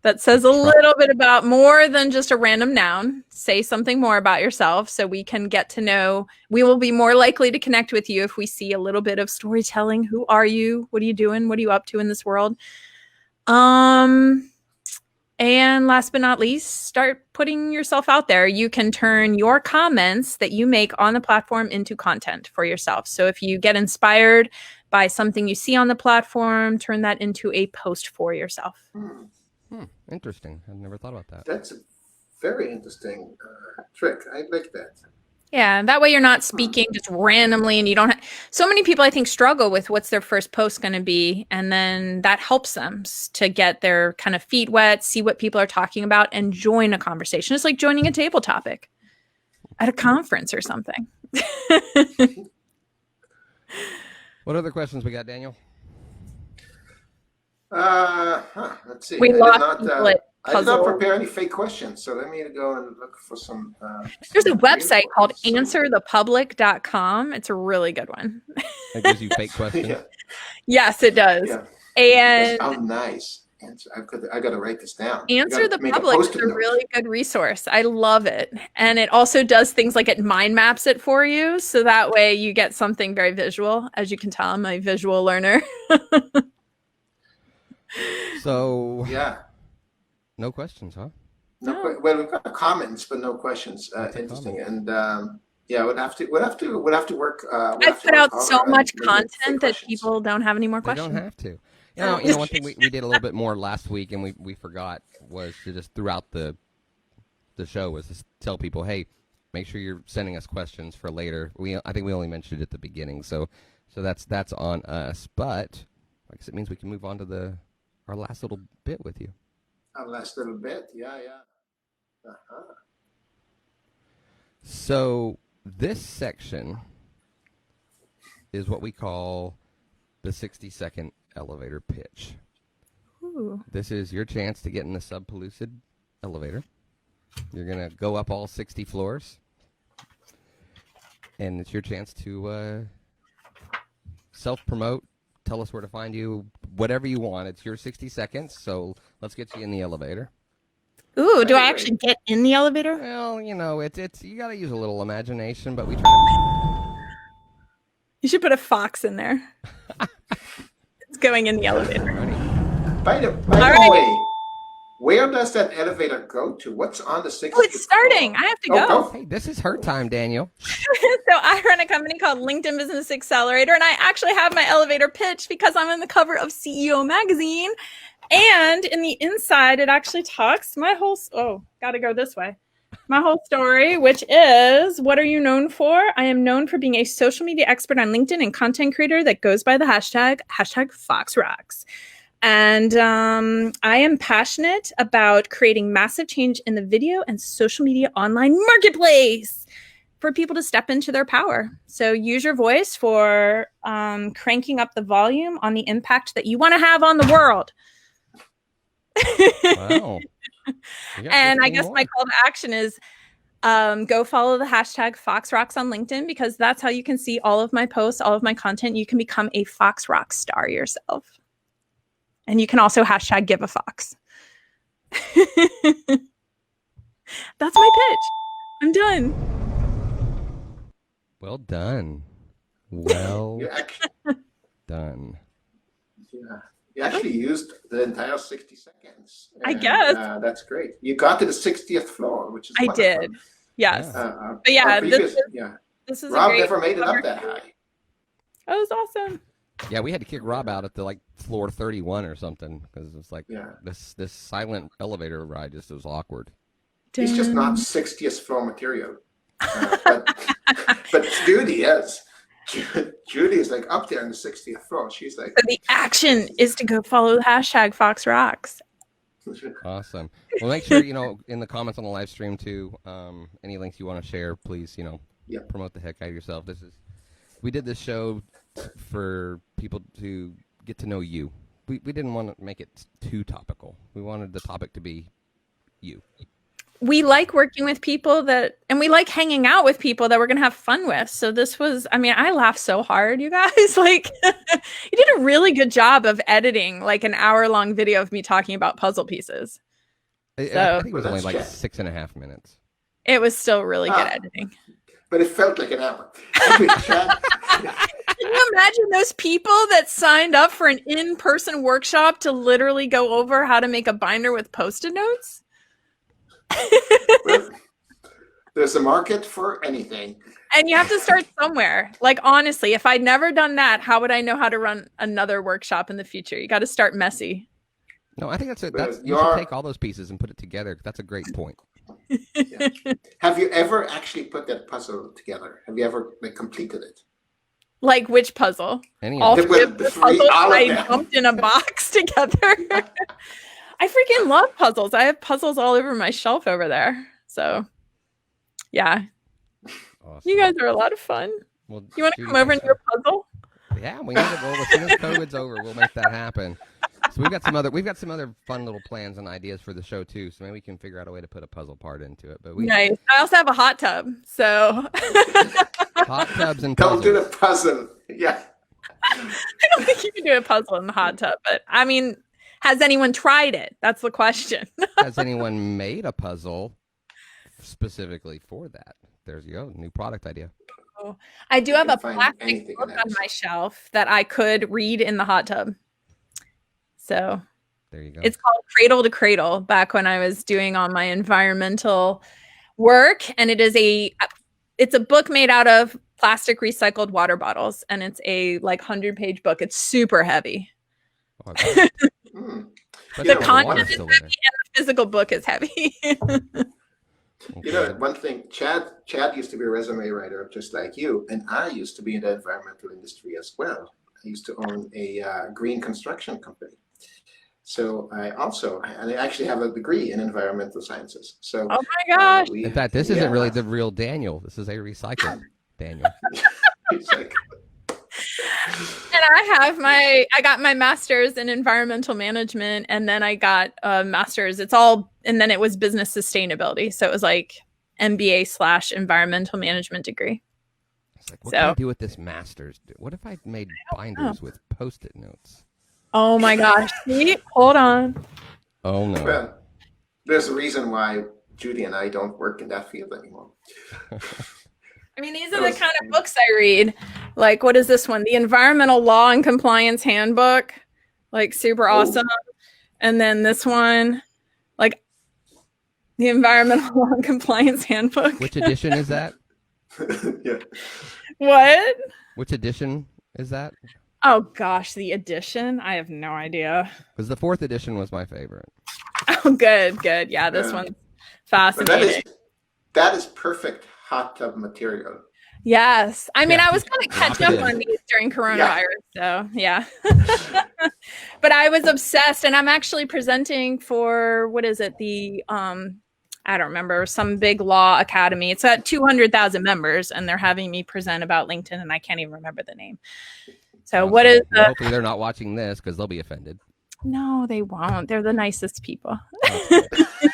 that says a little bit about more than just a random noun. Say something more about yourself so we can get to know. We will be more likely to connect with you if we see a little bit of storytelling. Who are you? What are you doing? What are you up to in this world? And last but not least, start putting yourself out there. You can turn your comments that you make on the platform into content for yourself. So if you get inspired by something you see on the platform, turn that into a post for yourself. Interesting. I've never thought about that. That's a very interesting trick. I like that. Yeah, that way you're not speaking just randomly and you don't so many people I think struggle with what's their first post going to be, and then that helps them to get their kind of feet wet, see what people are talking about and join a conversation. It's like joining a table topic at a conference or something. What other questions we got, Daniel? Let's see. We lost people at I did not puzzle. prepare any fake questions, so let me go and look for some. There's a some website real called questions. answerthepublic.com. It's a really good one. It gives you fake questions. Yeah, Yes, it does. yeah. And Oh, nice. I got to write this down. I Answer gotta the make a Public is post-it a note. really good resource. I love it. And it also does things like it mind maps it for you. So that way you get something very visual. As you can tell, I'm a visual learner. So, Yeah. no questions, huh? No. Well, we've got comments, but no questions. Lots of Interesting. comments. And yeah, we'll have to work. I put out so much content that questions. people don't have any more They questions. don't have to. You know, one thing we did a little bit more last week, and we forgot, was to just throughout the show was to tell people, hey, make sure you're sending us questions for later. I think we only mentioned it at the beginning, so that's on us. But I guess it means we can move on to our last little bit with you. Our last little bit. Yeah. Uh-huh. So this section is what we call the 60-second elevator pitch. Ooh. This is your chance to get in the Subpellucid elevator. You're going to go up all 60 floors, and it's your chance to self-promote, tell us where to find you, whatever you want. It's your 60 seconds, so let's get you in the elevator. Ooh, do I actually get in the elevator? Well, you know, it's you got to use a little imagination, but we try to... You should put a fox in there. It's going in the elevator. By the right. way, where does that elevator go to? What's on the 60th Oh, it's starting. I have to go. go. Hey, this is her time, Daniel. So I run a company called LinkedIn Business Accelerator, and I actually have my elevator pitch because I'm on the cover of CEO magazine. And in the inside, it actually talks my whole, gotta go this way. My whole story, which is, what are you known for? I am known for being a social media expert on LinkedIn and content creator that goes by the hashtag #FoxRocks. And I am passionate about creating massive change in the video and social media online marketplace for people to step into their power. So use your voice for cranking up the volume on the impact that you want to have on the world. Wow. And I guess my call to action is go follow the hashtag FoxRocks on LinkedIn, because that's how you can see all of my posts, all of my content. You can become a Fox Rock star yourself. And you can also hashtag give a fox. That's my pitch. I'm done. Well done. Well done. Yeah. You actually used the entire 60 seconds. I guess. That's great. You got to the 60th floor, which is I wonderful. did. Yes. But yeah, this is Rob a great never made it up that conversation. high. That was awesome. Yeah, we had to kick Rob out at the floor 31 or something because it was like Yeah. this silent elevator ride just was awkward. He's just not 60th floor material. But Judy is. Judy is like up there in the 60th floor. She's like. So the action is to go follow the hashtag FoxRocks. Awesome. Well, make sure, in the comments on the live stream too, any links you want to share, please, promote the heck out of yourself. We did this show for people to get to know you. We didn't want to make it too topical. We wanted the topic to be you. We like working with people and we like hanging out with people that we're going to have fun with. So this was, I laughed so hard, you guys. You did a really good job of editing like an hour-long video of me talking about puzzle pieces. I think it was only like 6.5 minutes. It was still really good editing. But it felt like an hour. Can you imagine those people that signed up for an in-person workshop to literally go over how to make a binder with Post-it notes? Well, there's a market for anything. And you have to start somewhere. Honestly, if I'd never done that, how would I know how to run another workshop in the future? You got to start messy. No, I think you should take all those pieces and put it together. That's a great point. Yeah. Have you ever actually put that puzzle together? Have you ever completed it? Like which puzzle? Any All of three Well, of the the three, puzzles all of I them. dumped in a box together. I freaking love puzzles. I have puzzles all over my shelf over there. So, yeah, Awesome. you guys are a lot of fun. Well, You want to Judi, come over thanks and do a puzzle? Yeah, we need it. Well, as soon as COVID's over, we'll make that happen. So we've got some other fun little plans and ideas for the show too. So maybe we can figure out a way to put a puzzle part into it. But Nice. I also have a hot tub, so hot tubs and Don't puzzles. do the puzzle. Yeah. I don't think you can do a puzzle in the hot tub. But I mean, has anyone tried it? That's the question. Has anyone made a puzzle specifically for that? There's your new product idea. I do You have can a find plastic anything book on on my shelf that I could read in the hot tub. So There you go. it's called Cradle to Cradle, back when I was doing all my environmental work. And it's a book made out of plastic recycled water bottles. And it's a like 100-page book. It's super heavy. Oh, I bet. Hmm. But You the know, water's content is still in there. The physical book is heavy. You know, one thing, Chad used to be a resume writer just like you, and I used to be in the environmental industry as well. I used to own a green construction company. So I actually have a degree in environmental sciences. So Oh my gosh. In fact, this isn't really the real Daniel. This is a recycled Daniel. It's like, And I got my master's in environmental management, and then I got a master's. And then it was business sustainability. So it was like MBA / environmental management degree. It's like, what can I do with this master's? What if I made binders with Post-it notes? Oh my gosh. See? Hold on. Oh no. well, there's a reason why Judi and I don't work in that field anymore. I mean, these are the kind of books I read. Like, what is this one? The Environmental Law and Compliance Handbook. Like, super awesome. And then this one, like, the Environmental Law and Compliance Handbook. Which edition is that? Yeah. What? Which edition is that? Oh gosh, the edition? I have no idea. Because the 4th edition was my favorite. Oh, good. Yeah, this Yeah. one's But fascinating. that is perfect hot tub material. Yes. I mean, Yeah, I was going to catch drop it up in. on these during coronavirus. So, yeah. But I was obsessed, and I'm actually presenting for, what is it? The, I don't remember, some big law academy. It's at 200,000 members, and they're having me present about LinkedIn, and I can't even remember the name. So Awesome. what is Well, the, hopefully they're not watching this because they'll be offended. no, they won't. They're the nicest people.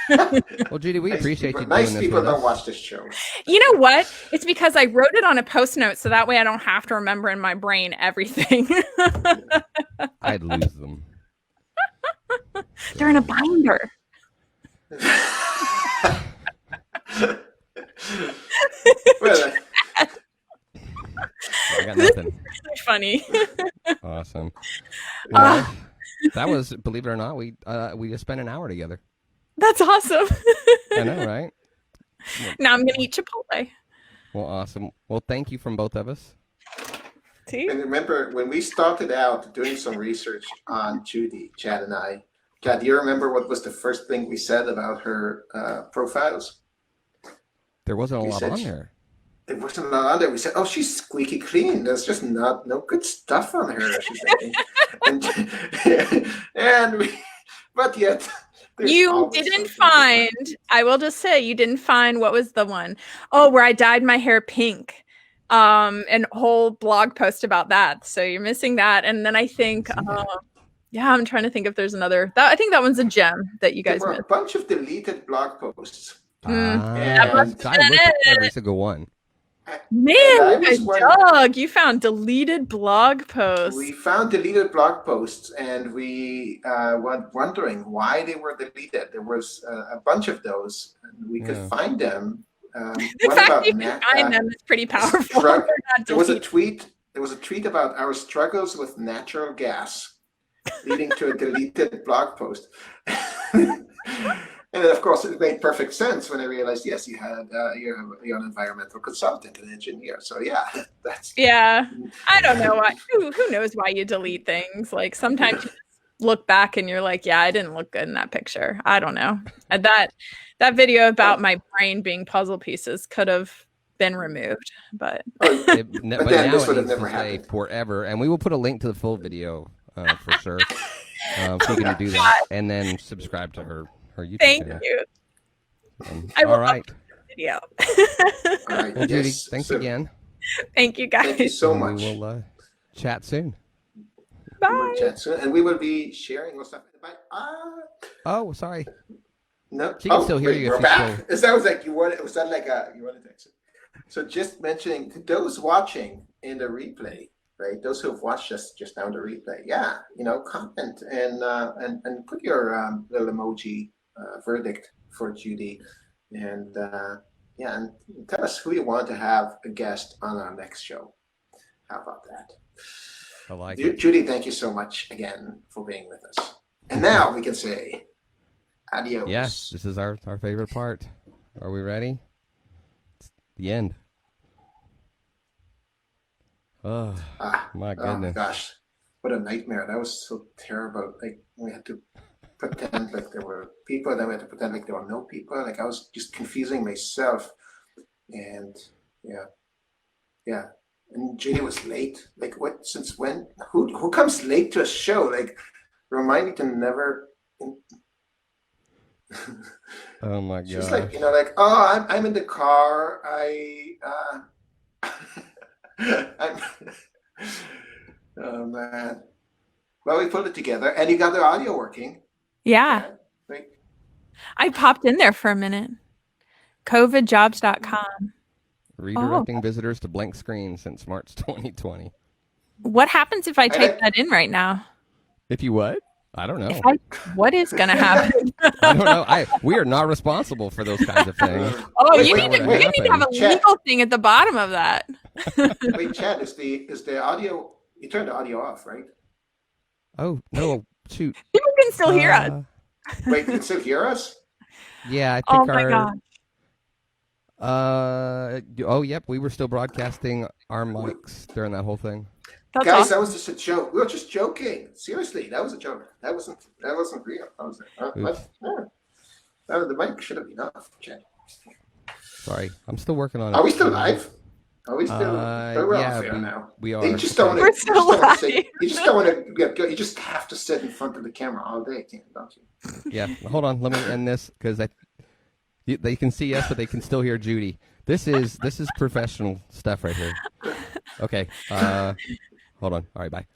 Well, Judi, we appreciate you doing Nice this people with don't us. watch this show. You know what? It's because I wrote it on a post-note, so that way I don't have to remember in my brain everything. I'd lose them. They're in a binder. Well, I got nothing. Really funny. Awesome. Well, that was, believe it or not, we just spent an hour together. That's awesome. I know, right? Now I'm gonna eat Chipotle. Well, awesome. Well, thank you from both of us. See? and remember when we started out doing some research on Judi, Chad and I, Chad, do you remember what was the first thing we said about her profiles? There wasn't a We lot said on she- there. It wasn't a lot on there. We said, "Oh, she's squeaky clean. There's just no good stuff on her." She's thinking, but yet there's You always didn't something find, I will just say, you didn't find, what was the one? Oh, where I dyed my hair pink. And a whole blog post about that. So you're missing that. And then I think, yeah, I'm trying to think if there's another. I think that one's a gem that you There guys were a missed. bunch of deleted blog posts. I must have looked been at it. every single one. Man, And I you was guys wondering- dug. You found deleted blog posts. We found deleted blog posts, and we were wondering why they were deleted. There was a bunch of those, and we could Yeah. find them. The One fact about you can find them is pretty powerful. strugg- They're not There was a deleted. tweet. There was a tweet about our struggles with natural gas, leading to a deleted blog post. And then, of course, it made perfect sense when I realized, yes, you're an environmental consultant and engineer. So yeah, that's Yeah, I don't know why. Who knows why you delete things? Like sometimes you just look back and you're like, yeah, I didn't look good in that picture. I don't know. And that video about my brain being puzzle pieces could have been removed, but Oh, But then now this it would have needs to never say happened. forever, and we will put a link to the full video for sure. So you can do that, and then subscribe to her YouTube thank channel. you. And, I will all right. upload the video. All right. Well, Judy, yes. thanks So, again. Thank you Thank you guys. so And much. we will chat soon. We will Bye. chat soon, and we will be sharing more stuff. Oh, sorry. No, She can still hear you if we're she's back. still- Is that was like you wanted? Was that like you wanted to exit? So just mentioning to those watching in the replay, right? Those who have watched us just now in the replay, yeah, comment and put your little emoji verdict for Judy, and and tell us who you want to have a guest on our next show. How about that? I like it. Judy, thank you so much again for being with us. And now we can say adios. Yes, this is our favorite part. Are we ready? It's the end. Oh, my goodness. Oh gosh, what a nightmare. That was so terrible. Like we had to pretend like there were people, then we had to pretend like there were no people. Like I was just confusing myself. And yeah. And Judy was late. Like what, since when? Who comes late to a show? Like remind me to never Oh my god. She's like, oh, I'm in the car. I'm, oh man. Well, we pulled it together, and you got the audio working. Yeah. Right? I popped in there for a minute. COVIDjobs.com. Redirecting visitors to blank screens since March 2020. What happens if I type that in right now? If you what? I don't know. What is going to happen? I don't know. We are not responsible for those kinds of things. Oh, Wait, you wait, need to wait, have a Chat. legal thing at the bottom of that. Wait, Chad, is the audio? You turned the audio off, right? Oh no! Shoot. People can still hear us. Wait, you can still hear us? Yeah, I think Oh my our. god. Oh, yep. We were still broadcasting our mics during that whole thing. That's Guys, awesome. that was just a joke. We were just joking. Seriously, that was a joke. That wasn't real. The mic should have been off, Chad. Sorry, I'm still working on it. Are we still live? Are we still? We're yeah, off air now. we are. You just don't We're still want to. live. You just don't want to. You just have to sit in front of the camera all day, don't you? Yeah, hold on. Let me end this because they can see us, but they can still hear Judy. This is professional stuff right here. Okay. Hold on. All right. Bye.